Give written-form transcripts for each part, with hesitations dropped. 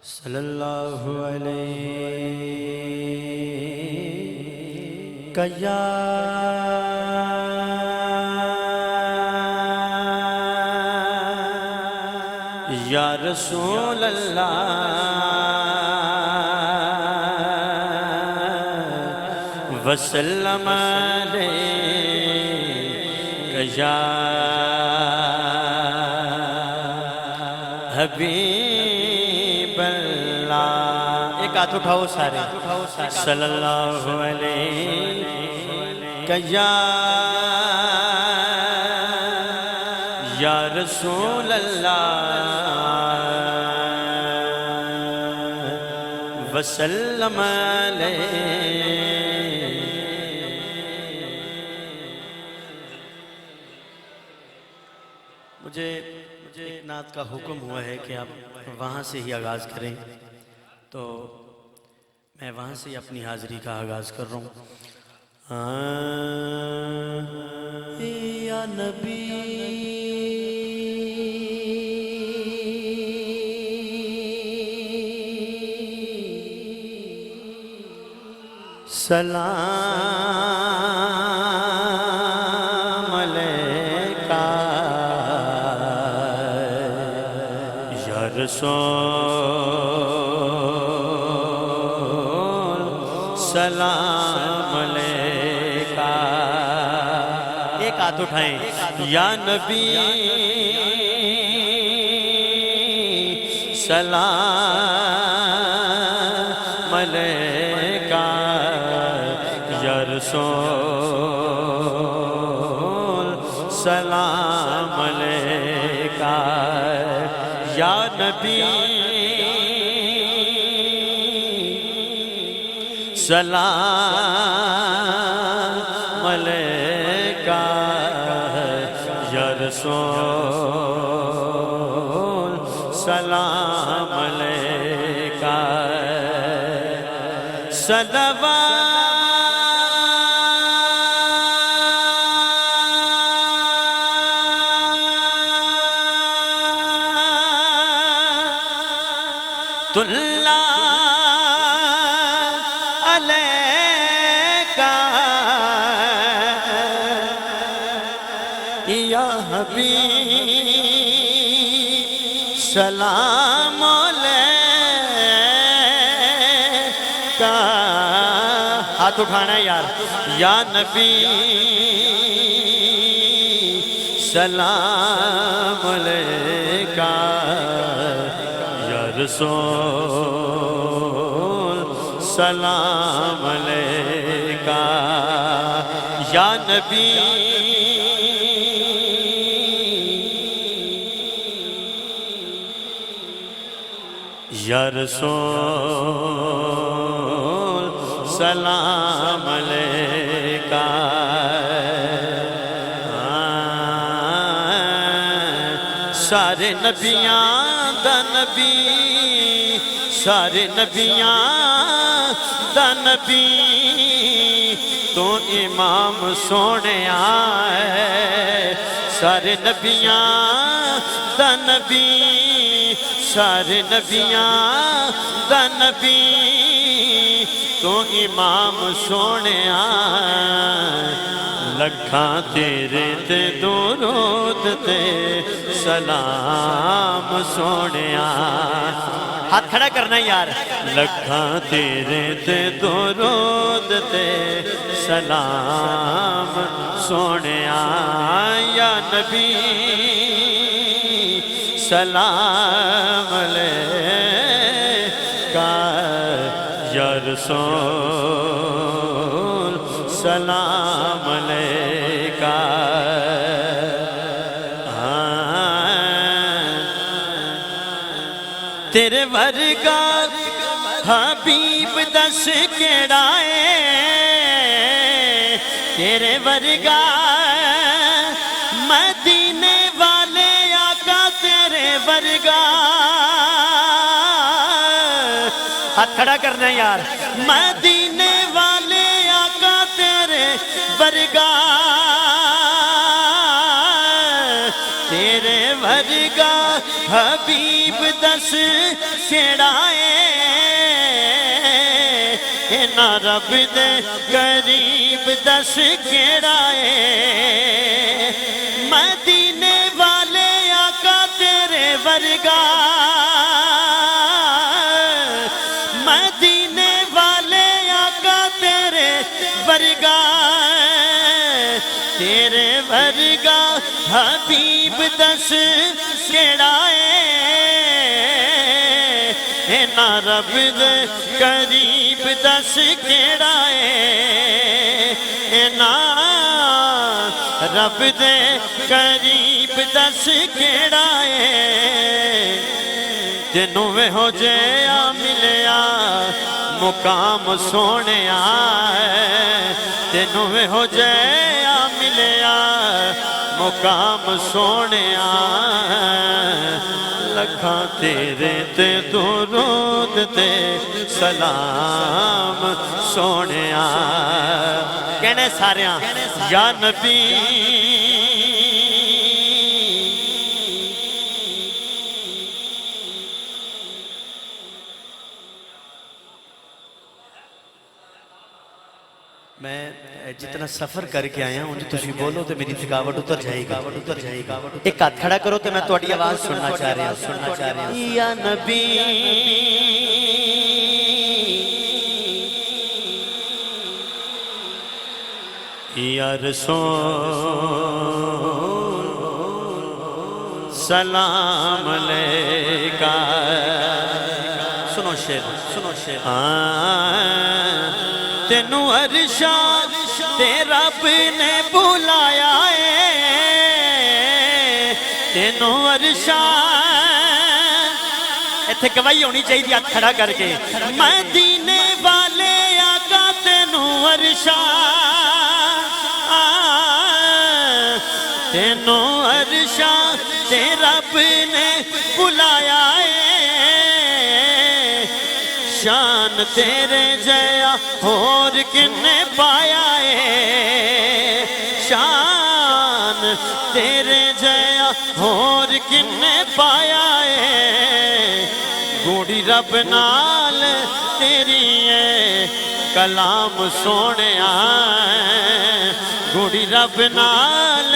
صلی اللہ علیہ یا رسول اللہ وسلم علیہ یا حبیب اللہ. ایک ہاتھ اٹھاؤ سارے. صلی اللہ علیہ یا رسول اللہ وسلم علیہ. مجھے ایک نعت کا حکم ہوا ہے کہ آپ وہاں سے ہی آغاز کریں، تو میں وہاں سے ہی اپنی حاضری کا آغاز کر رہا ہوں. یا نبی سلام علیکہ یا رسول سلام علیکہ. ایک ہاتھ اٹھائیں. یا نبی سلام علیکہ یا رسول سلام علیکہ یا نبی سلام علیکہ یا رسول سلام علیکہ. صلوات اللہ علیکہ یا حبیب سلام علیکہ. ہاتھ اٹھانا ہے یار. یا نبی سلام علیکہ یا رسول سلام علیکہ یا نبی یا رسول سلام علیکہ. سارے نبیاں دا نبی سارے نبیاں دا نبی تو امام سونے آئے. سارے نبیاں دا نبی سارے نبیاں دا نبی تو امام سونے آئے. لکھاں تیرے تے درود تے سلام سونے آئے. ہاتھ کھڑا کرنا یار. لکھاں تیرے تے درود تے سلام سونے آئے. یا نبی سلام علیکہ یا رسول سلام علیکہ. تیرے ورگا حبیب دس کیڑا ہے. تیرے ورگا مدینے والے آقا تیرے ورگا. ہاتھ کھڑا کرنا یار. مدینے والے آقا تیرے ورگا. تیرے ورگا حبیب دس کیڑا ہے نا رب دے قریب دس کیڑا ہے مدینے والے آقا تیرے ورگا مدینے والے آقا تیرے ورگا تیرے ورگا حبیب دس کیڑا ہے نا رب دے قریب دس کیڑا ہے نا رب دے قریب دس کیڑا ہے جنوں میں ہو جیا ملیا مقام سونے جنوں میں ہو جیا ملیا مقام سونے لکھاں تیرے تے درود تے سلام سونے کہنے ساریاں یا نبی میں جتنا سفر کر کے آیا ہوں تسی بولو تو میری تھکاوٹ اتر جائے گا ایک ہاتھ کھڑا کرو تو میں تہاڈی آواز سننا چاہ رہا ہوں یا نبی یا رسول سلام علیکہ سنو شیر تینوں ارشاد تے رب نے بلایا ہے تینوں ارشاد ایتھے گواہی ہونی چاہیے ہاتھ کھڑا کر کے مدینے والے آقا تینوں ارشاد تینوں ارشاد تے رب نے بلایا ہے شان تیرے جیا اور کنے پایا ہے شان تیرے جیا اور کنے پایا ہے گوڑی رب نال تیری ہے کلام سونے گوڑی رب نال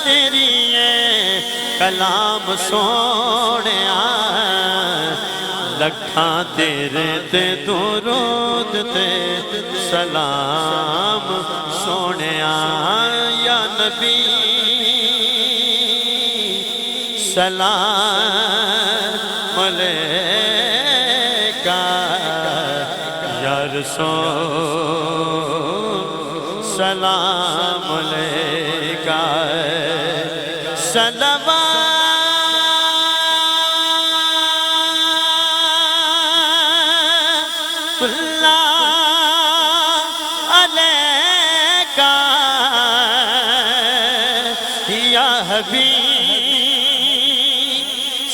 تیری ہے کلام سونے لکھاں تیرے تے درود تے سلام سونے یا نبی سلام علیکہ یا رسول سلام علیکہ صلوات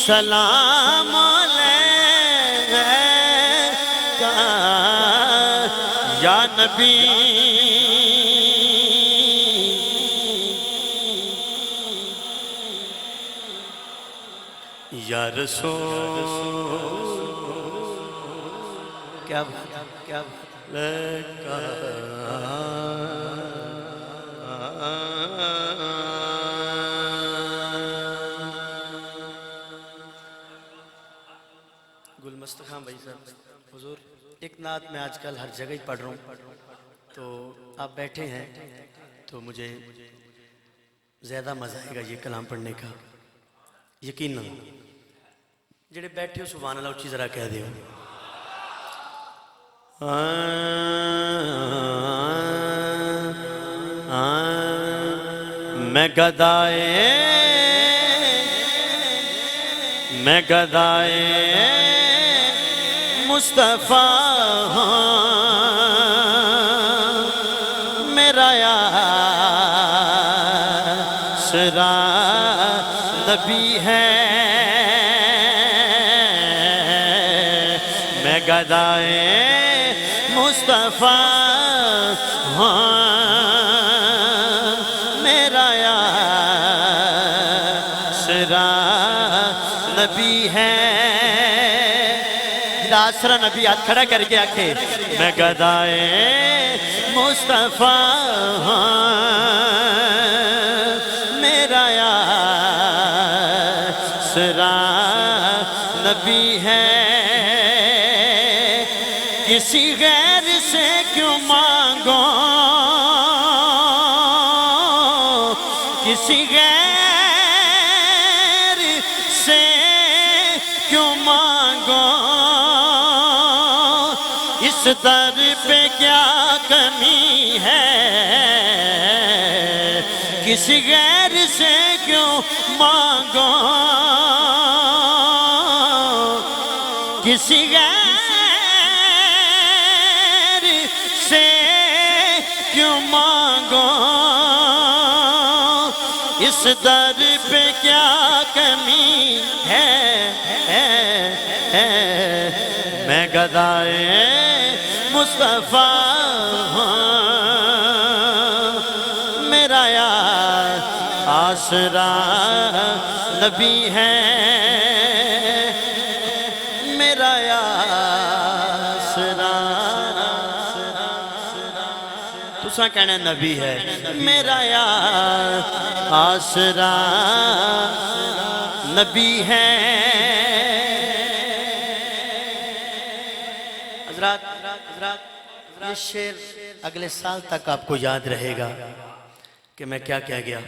سلام علیکہ یا نبی یا رسول کیا گل مستخان بھائی صاحب حضور ایک نعت میں آج کل ہر جگہ ہی پڑھ رہا ہوں تو آپ بیٹھے ہیں تو مجھے زیادہ مزہ آئے گا یہ کلام پڑھنے کا یقیناً جڑے بیٹھے ہو سبحان اللہ اچھی ذرا کہہ دے میں گدائے مصطفیٰ میرا یاسرا نبی ہے میں گدائے مصطفیٰ میرا یاسرا آسرا نبی ہاتھ کھڑا کر کے آکھے میں گدائے مصطفیٰ میرا آسرا نبی ہے کسی غیر سے کیوں مانگو کسی غیر سے کیوں مانگو اس در پہ کیا کمی ہے کسی غیر سے کیوں مانگو کسی غیر سے کیوں مانگو اس در پہ کیا کمی ہے میں گدائے مصطفیٰ میرا آسرا نبی ہے میرا آسرا تساں کہنا نبی ہے میرا آسرا نبی ہے حضرات یہ شعر اگلے سال تک آپ کو یاد رہے گا کہ میں کیا کہہ گیا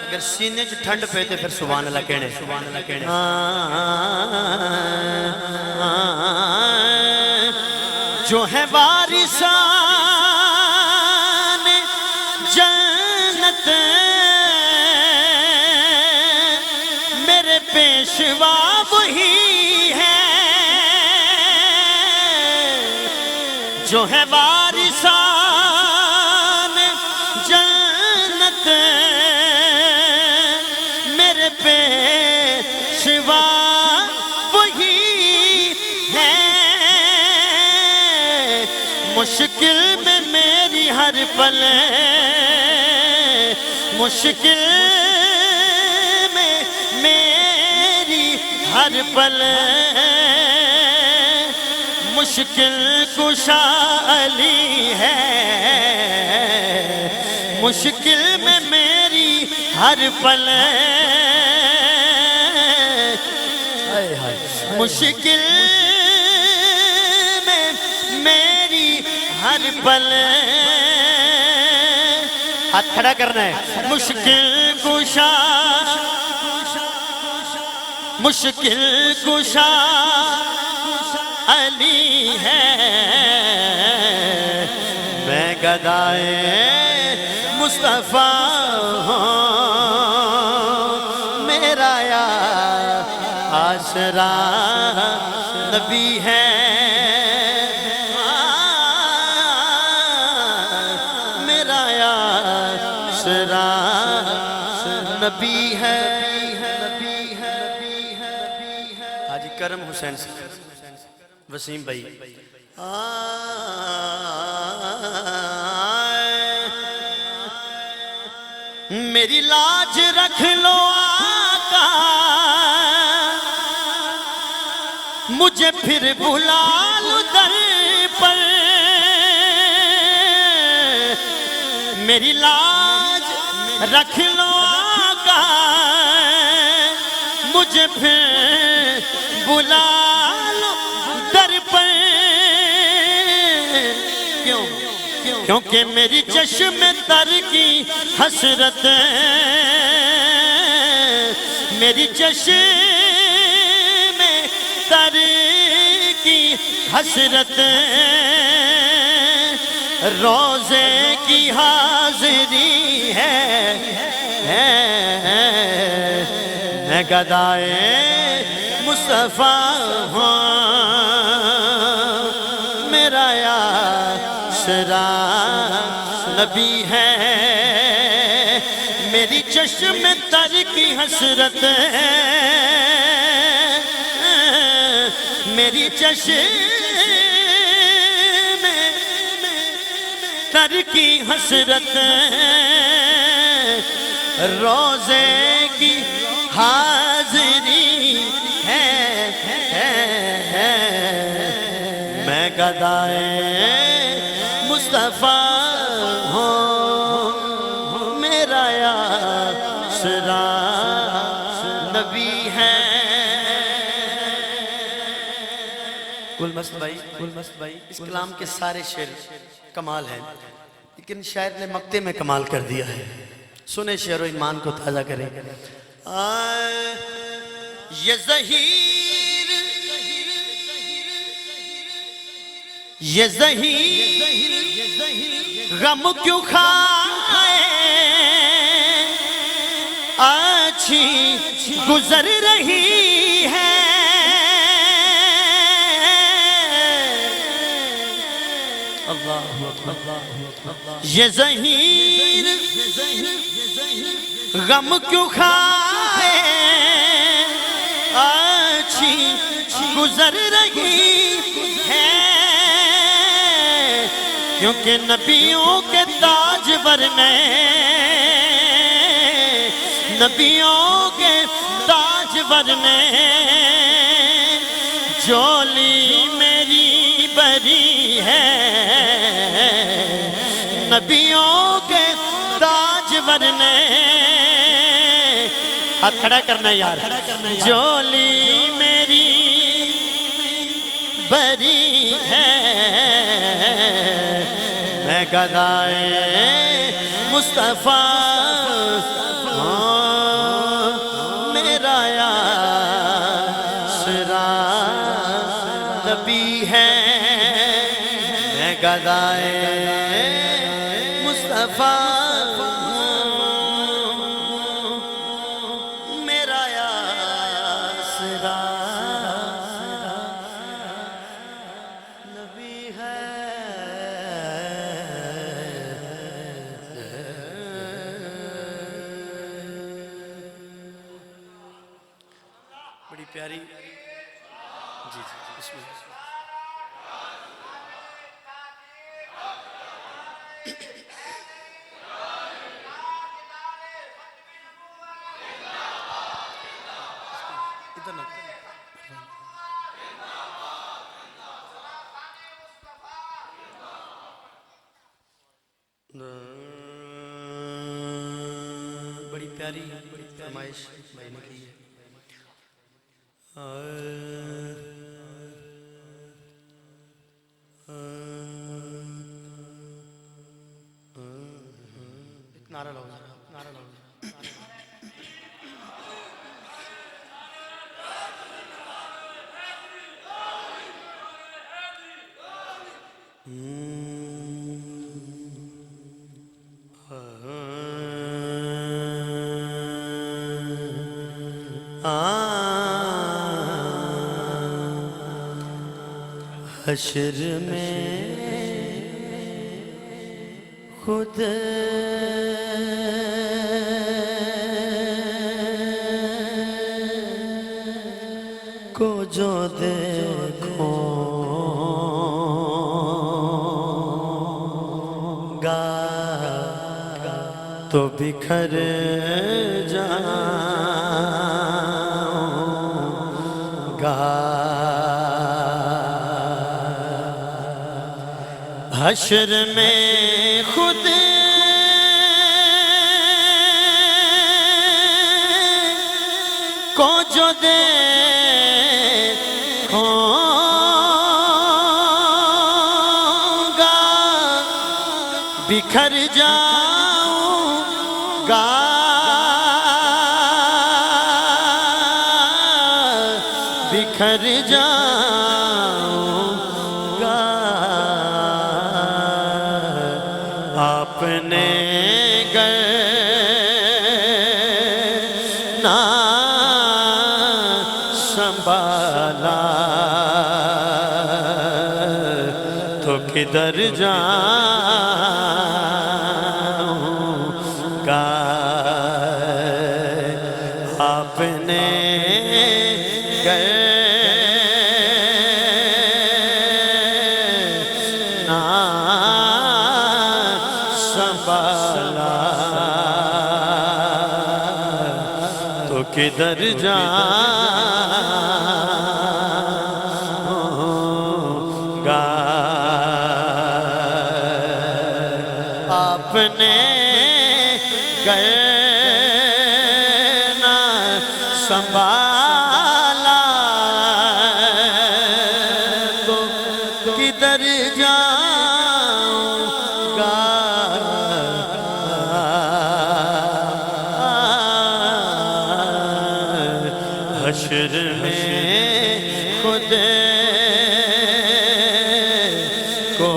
اگر سینے جو ٹھنڈ پہ تھے پھر سبحان اللہ کہنے جو ہے وارثان جنت میرے پیشوا وہی ہے جو ہے وارثان جنت میرے پیشوا وہی ہے مشکل میں میری ہر پل مشکل میں میری ہر پل مشکل کشا علی ہے مشکل میں میری ہر پل مشکل میں میری ہر پل ہاتھ کھڑا کرنا ہے مشکل کشا مشکل کشا علی ہے میں گدائے مصطفیٰ میرا آسرا نبی ہے میرا آسرا نبی ہے حاجی کرم حسین وسیم بھائی میری لاج رکھ لو آقا مجھے پھر بلا لو در پر میری لاج رکھ لو آقا مجھے پھر بلا لو در پر کیونکہ میری چشم تر کی حسرت میری چشم تر کی حسرت روزے کی حاضری ہے میں گدائے مصطفیٰ میرا آسرا نبی ہے میری چشم تر کی حسرت میری چشم تر کی حسرت روزے کی حاضری گدائے مصطفیٰ ہوں، میرا یاسرا نبی ہے۔ گل مست بھائی اس کلام کے سارے شعر کمال ہیں، لیکن شاعر نے مقطع میں کمال کر دیا ہے۔ سنیں شعر و ایمان کو تازہ کریں۔ یہ زہیر غم کیوں کھائے، اچھی گزر رہی ہے، یہ زہیر غم کیوں کھائے، اچھی گزر رہی ہے، کیونکہ نبیوں کے تاجور نے، نبیوں کے تاجور نے جولی میری بری ہے، نبیوں کے تاجور نے، ہاتھ کھڑا کرنا یار، جولی میری بری ہے، میں گدائے مصطفیٰ ہوں، میرا یاسرا نبی ہے، میں گدائے مصطفیٰ ہوں، میرا یاسرا نبی ہے۔ بڑی پیاری جی بسم اللہ۔ بڑی پیاری فرمائش بھائی نے کی ہے۔ نعرہ لاؤ، نعرہ لاؤ۔ حشر میں خود کو جو دیکھوں گا تو بکھر جاؤں گا، حشر میں خود کو جو دیکھوں گا بکھر جاؤں گا، بکھر جاؤں گا، آپ نے گر نہ سنبھالا تو کدھر جاؤں گا، آپ نے گر نہ سنبھالا تو کدھر جاؤں گا۔ حشر میں خود کو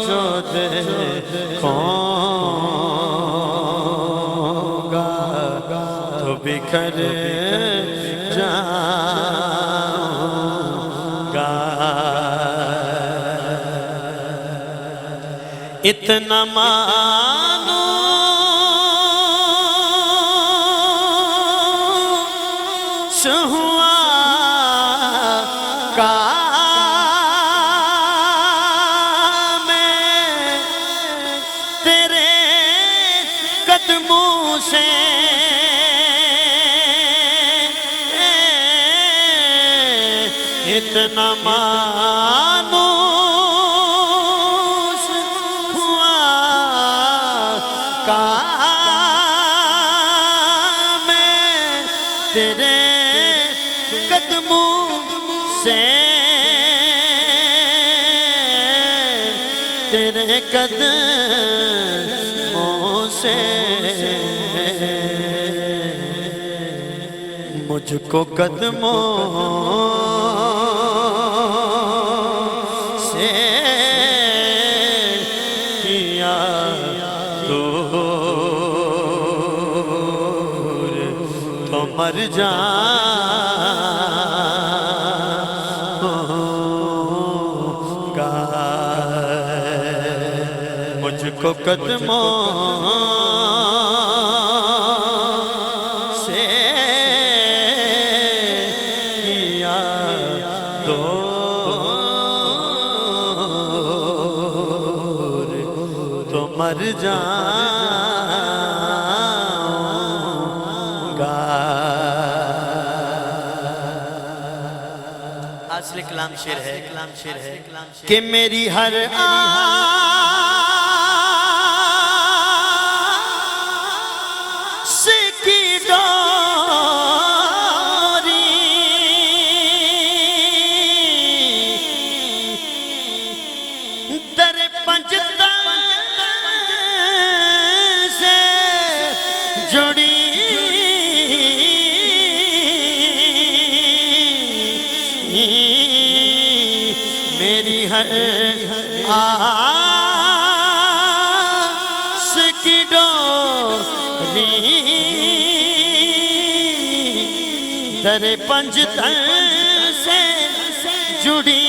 جو دیکھوں گا تو بکھر جاؤں گا. اتنا مانو ہوا کام میں تیرے قدموں سے اتنا مانوس ہوا کام میں تیرے قدموں سے تیرے قدموں سے مجھ کو قدموں سے کیا دور تو مر جاؤں گا. مجھ کو قدموں سے کیا دور تو مر جاؤں گا. اصل کلام شعر ہے کہ میری ہر آس کی ڈوری در پنجتن سے جڑی میری ہر آس کی ڈوری در پنجتن سے جڑی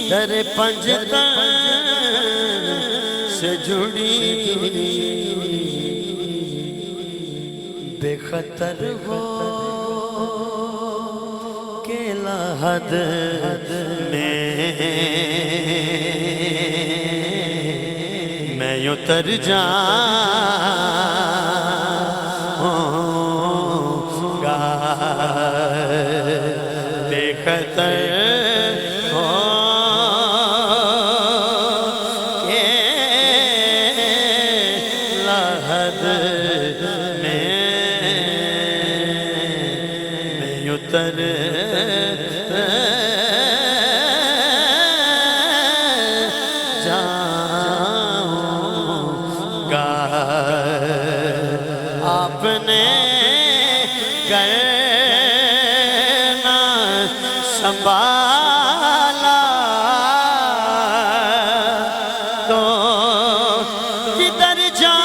در پنجتن سے جڑی بے خطر ہو کے لحد میں اتر جاؤں گا. بے خطر ہو کے لحد میں اتر جاؤں گا. آپ نے گرنا سنبھالا تو کدھر جاؤں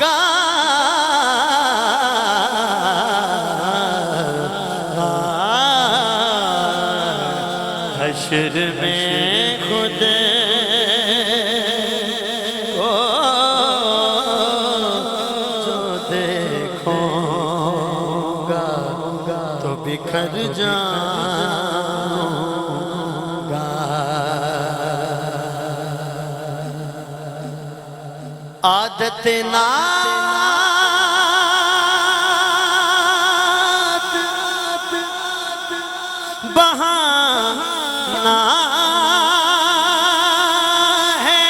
گا. حشر میں خود کو جو دیکھوں گا تو بکھر جاؤں گا. عادت نات بہانا ہے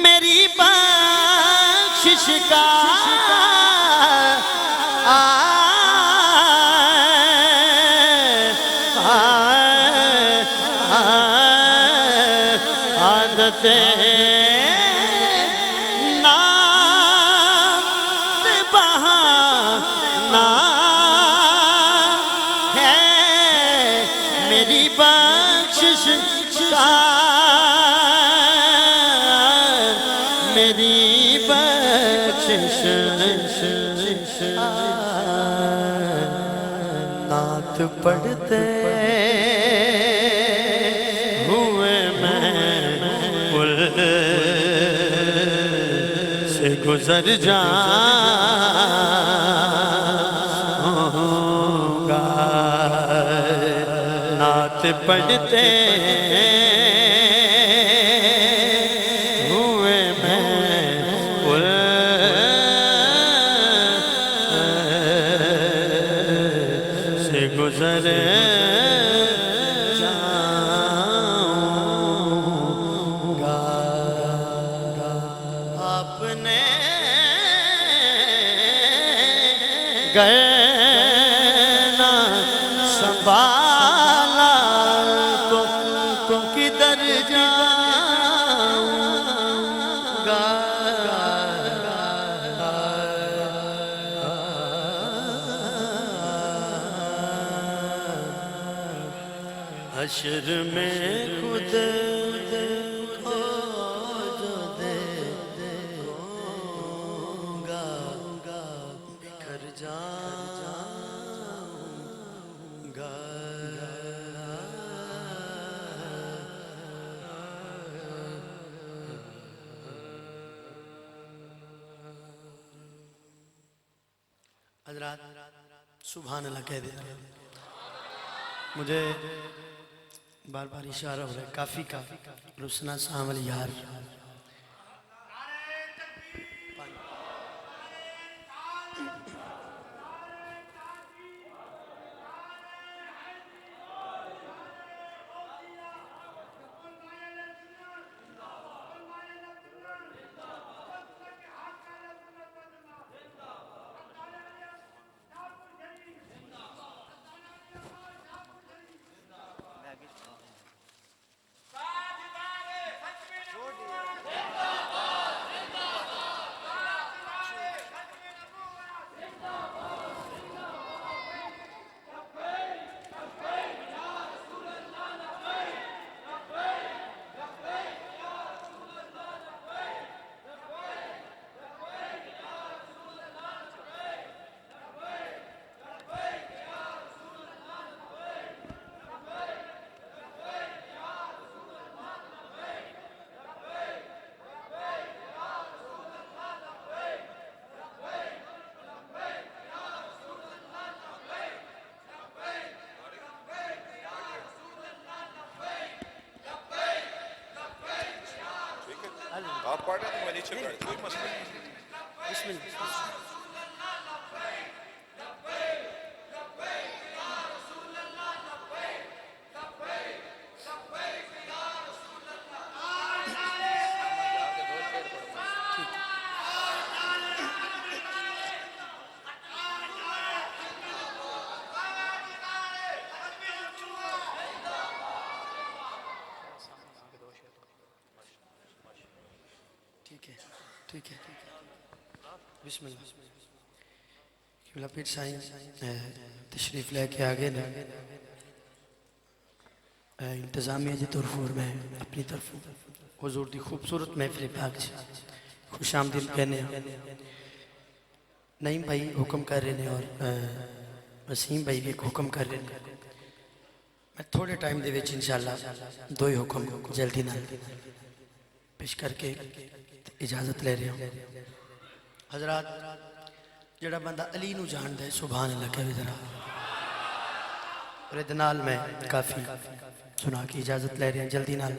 میری بخشش کا پڑھتے نام بہانا ہے میری بخشش کا میری بخشش نعت پڑھتے ہوئے میں پل سے گزر جاؤں گا نعت پڑھتے ہوئے میں پل سے گزر جاؤں گا آپ نے گر نہ سنبھالا تو کدھر جاؤں گا حشر میں خود کو جو دیکھوں گا بکھر جاؤں گا حضرات سبحان اللہ کہہ دیں مجھے بار بار اشارہ ہو رہا ہے کافی کا رسنا سامل یار آپ پڑھ رہے ہیں میں نیچے پڑھ کوئی مسئلہ نہیں بسم اللہ ٹھیک ہے بسم اللہ قبلہ پیر سائن تشریف لے کے آگے نا انتظامیہ جی طرفور میں اپنی طرف حضور دی خوبصورت محفل پاک سے خوش آمدید کہنے نعیم بھائی حکم کر رہے ہیں اور وسیم بھائی بھی ایک حکم کر رہے ہیں میں تھوڑے ٹائم دے ویچ انشاءاللہ دو ہی حکم جلدی نہ پیش کر کے اجازت لے رہے ہوں حضرات جڑا بندہ علی نو جان دے سبحان اللہ کہہ ذرا ردنال میں کافی سنا کی اجازت لے رہے ہیں جلدی نال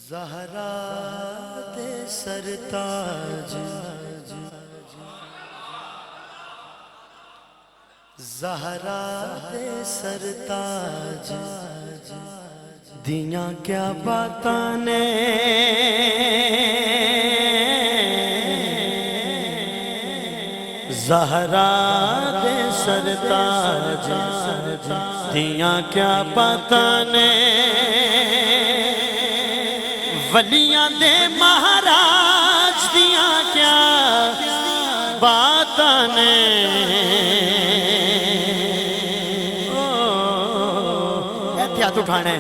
زہرا دے سرتاج زہرا دے سرتاج دیاں کیا باتاں نے زہرا دے سرتاج دیاں کیا باتاں نے ولیاں دے مہاراج دیاں کیا باتاں نے احتیاط اٹھانا ہے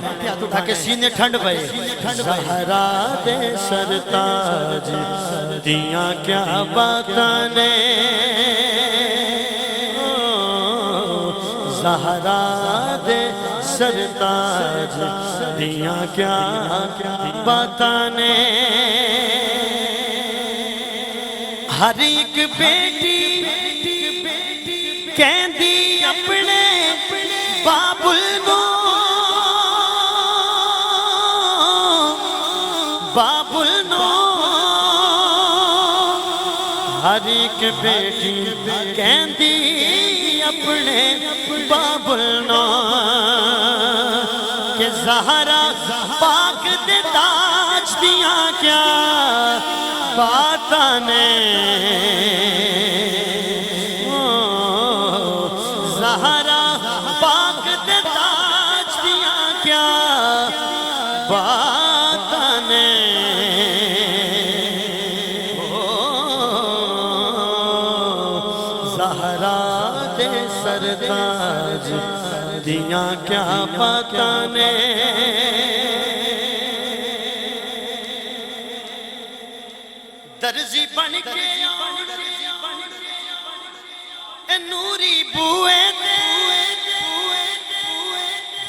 تاکہ سینے ٹھنڈ پئے زہرا دے سرتاج دیاں کیا باتاں نے زہرا دے سرتاج دیاں کیا باتاں نے ہر ایک بیٹی کہندی اپنے بابل نو بابل نو ہر ایک بیٹی کہندی اپنے بابل نو کہ زہرا پاک دے تاج دیاں کیا باتاں نے زہرا پاک دے تاج دیاں کیا باتاں نے زہرا دے سرتاج دیاں کیا باتاں نے درزی بن کے اے نوری بوئے تے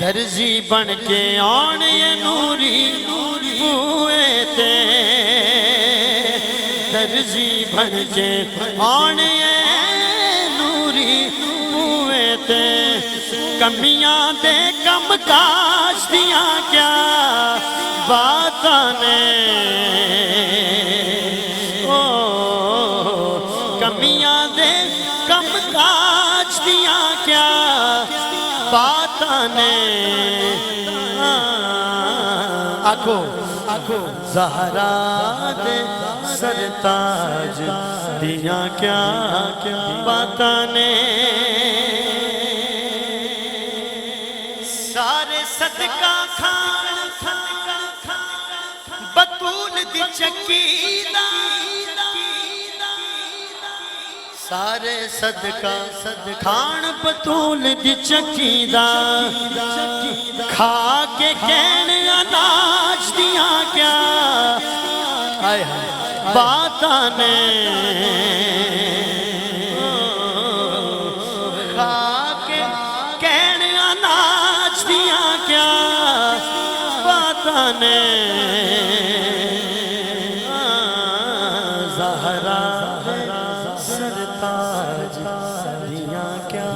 درزی بن کے آن اے نوری بوئے تے درزی بن کے آن اے نوری بوئے تے کمیاں دے کم کاج دیاں کیا باتاں نے کمیاں دے کم کاج دیاں کیا باتاں نے آکھو زہرا دے سرتاج دیاں کیا باتاں نے سارے صدقہ کھان بطول دی چکی دا سارے صدقہ کھان بطول دی چکی دا کھا کے کہن اناج دیاں کیا باتاں نے کھا کے کہن اناج دیاں کیا باتاں نے زہرا سرتاج دیاں کیا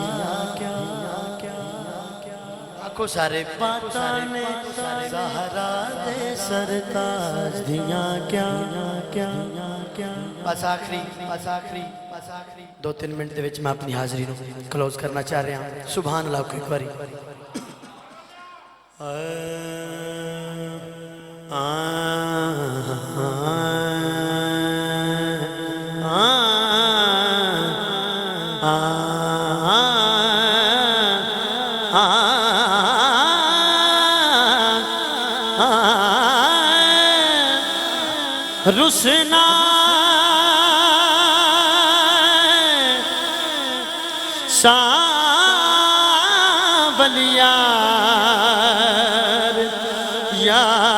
آنکھوں سارے باتاں نے زہرا دے سرتاج دیاں کیا بس آخری 2-3 منٹ دے وچ میں اپنی حاضری نو کلوز کرنا چاہ رہا ہوں سبحان اللہ کو ایک باری رسنا سانول یار یار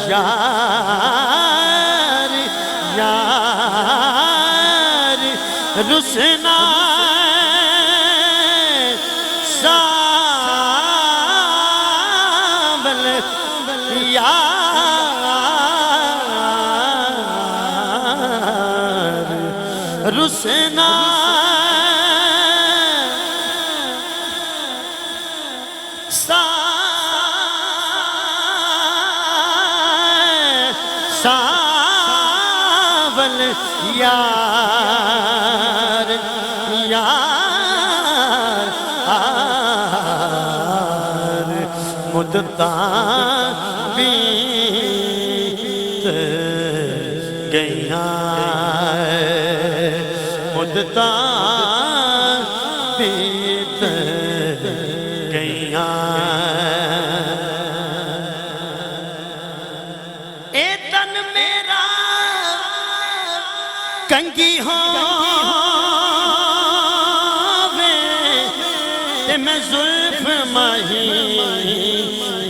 یار یار رسنا سانول یار رسنا سانول یار یار مدتاں بیت گئیاں مدتاں بیت گئیاں اے تن میرا کنگی ہووے تے میں زلف ماہی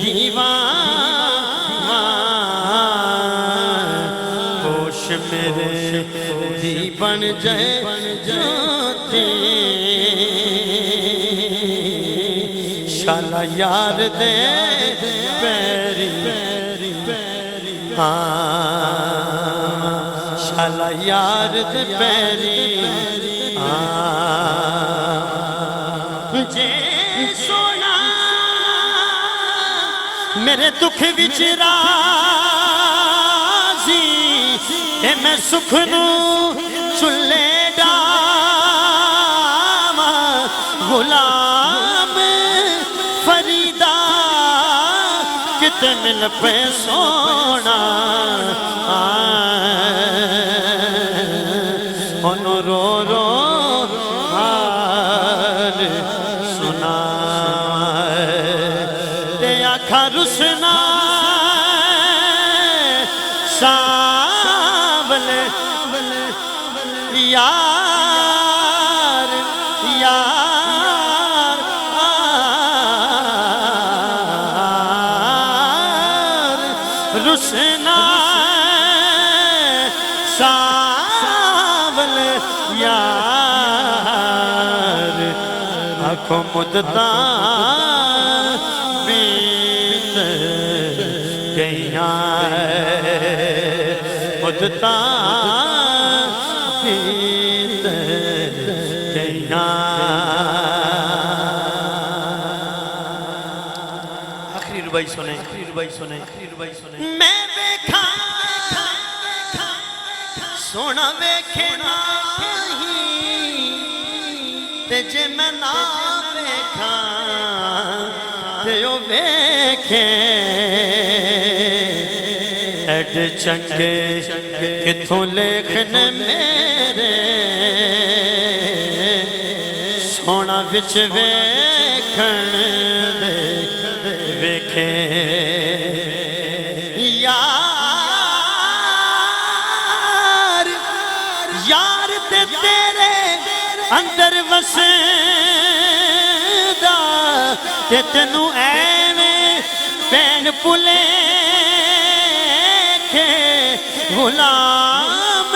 دیوان ہوش میرے دی بن جائے جوتی شالا یار دے پیری شالا یار دے پیری جے سونا میرے دکھ وچ راضی اے میں سکھ نو چلے ڈاواں غلام فریدا کتے مل پہ سونا انو رو رو حال سنا تے آکھا رسنا سانولے یار یار رسنا سانول یار آنکھوں مدتاں بیت گئیاں مدتاں بیت گئیاں آخری ربائی سنیں میں بیکھا سونا ویکھے نہیں تے جے میں نہ ویکھا تے او ویکھے ایڈ چنگے کتھوں لکھنے میرے سونا وچ ویکھن دے ویکھے یار تے تیرے اندر وسیدہ تے تینوں ایویں پین پلے کے غلام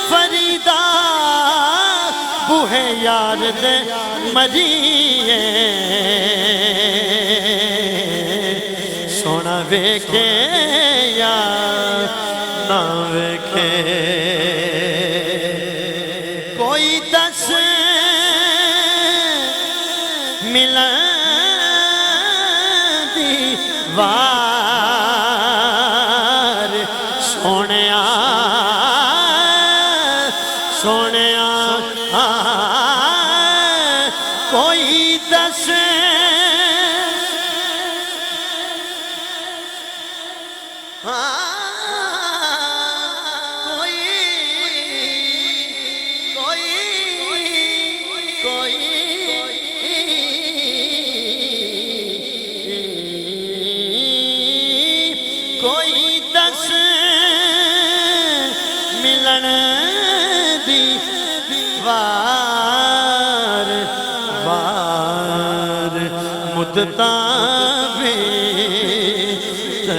فریدا بوہے یار دے مریے سونا ویکھے یا نہ ویکھے کوئی دس ملن دی وار سونیا سونیا کوئی دس کوئی دس ملن دی وار وار مدتاں بیت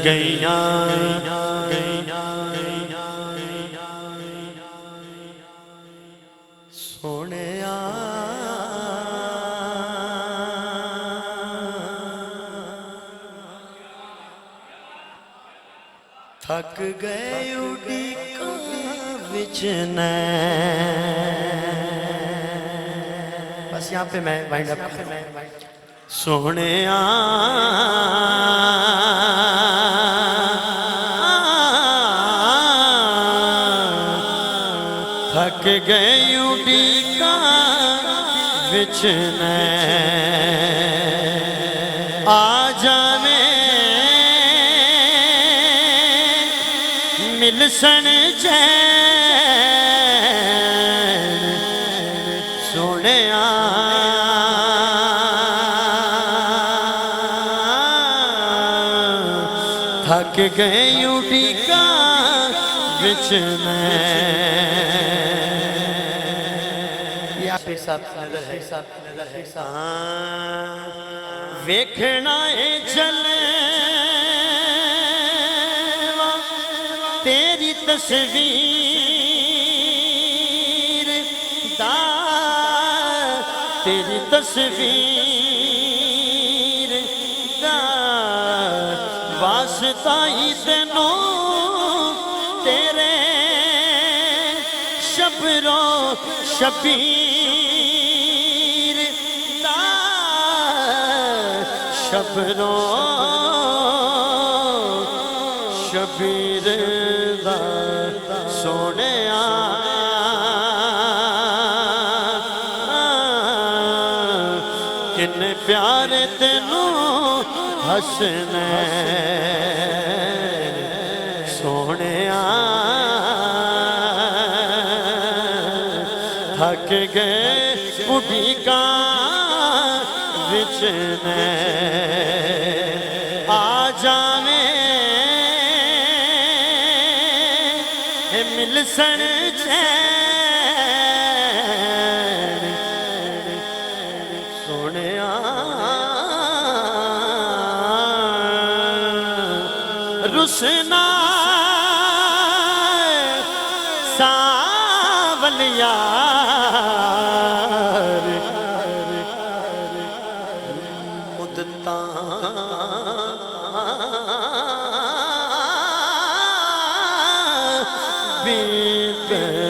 گئیاں سونیا تھک گئے اڈیکا وچ بس یہاں پہ میں وائنڈ اپ سونیا تھک گئے اڈیکا وچ آ جاویں ملسن چین سونے تھک گئے یوں ڈیگا وچ میں یہ آپ ایک ساتھ نظر ہے ویکھنا ہے جلوہ تیری تصویر دا تیری تصویر دا واسطہ ہی تینوں تیرے شبرو شبیر دا شبرو شبیر دا سونے کن پیارے تینوں حسنے سونے تھک گئے بڑھی کا وچنے آ جاویں ملسن چین سونے رسنا ساول یار مدتاں بیت